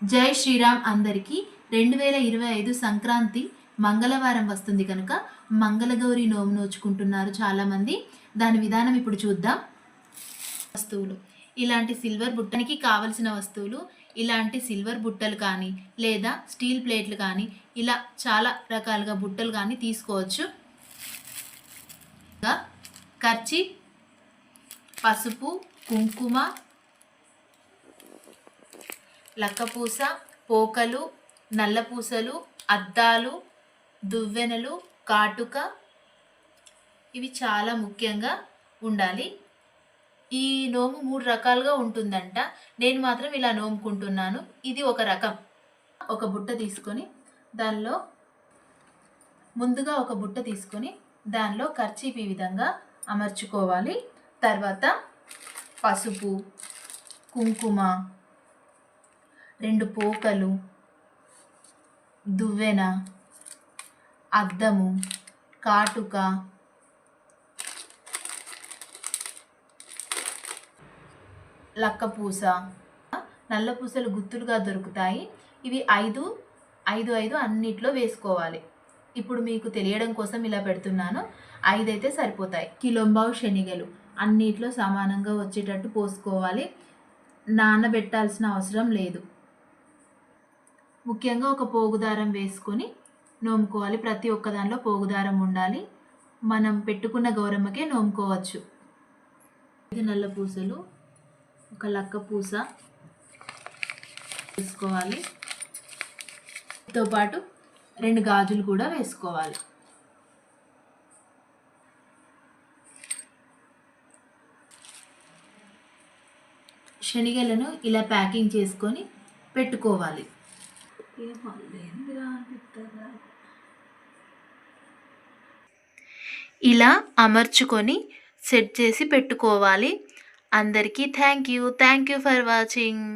జై శ్రీరామ్ అందరికీ 2025 సంక్రాంతి మంగళవారం వస్తుంది కనుక మంగళగౌరి నోము నోచుకుంటున్నారు చాలామంది. దాని విధానం ఇప్పుడు చూద్దాం. వస్తువులు ఇలాంటి సిల్వర్ బుట్టనికి కావలసిన వస్తువులు ఇలాంటి సిల్వర్ బుట్టలు కానీ లేదా స్టీల్ ప్లేట్లు కానీ ఇలా చాలా రకాలుగా బుట్టలు కానీ తీసుకోవచ్చు. కర్చీ, పసుపు, కుంకుమ, లక్కపూస, పోకలు, నల్లపూసలు, అద్దాలు, దువ్వెనలు, కాటుక ఇవి చాలా ముఖ్యంగా ఉండాలి. ఈ నోము 3 రకాలుగా ఉంటుందంట. నేను మాత్రం ఇలా నోముకుంటున్నాను. ఇది ఒక రకం. ఒక బుట్ట తీసుకొని దానిలో కర్చీప్ ఈ విధంగా అమర్చుకోవాలి. తర్వాత పసుపు, కుంకుమ, 2 పోకలు, దువ్వెన, అద్దము, కాటుక, లక్కపూస, నల్లపూసలు గుత్తులుగా దొరుకుతాయి. ఇవి 5 అన్నిట్లో వేసుకోవాలి. ఇప్పుడు మీకు తెలియడం కోసం ఇలా పెడుతున్నాను. 5 అయితే సరిపోతాయి. కిలోంబావు శనగలు అన్నిట్లో సమానంగా వచ్చేటట్టు పోసుకోవాలి. నానబెట్టాల్సిన అవసరం లేదు. ముఖ్యంగా ఒక పోగుదారం వేసుకొని నోముకోవాలి. ప్రతి ఒక్క దానిలో పోగుదారం ఉండాలి. మనం పెట్టుకున్న గౌరమ్మకే నోముకోవచ్చు. 5 నల్ల పూసలు, ఒక లక్క పూస వేసుకోవాలి. తో పాటు 2 గాజులు కూడా వేసుకోవాలి. శనగలను ఇలా ప్యాకింగ్ చేసుకొని పెట్టుకోవాలి. ఇలా అమర్చుకొని సెట్ చేసి పెట్టుకోవాలి. అందరికీ థ్యాంక్ యూ ఫర్ వాచింగ్.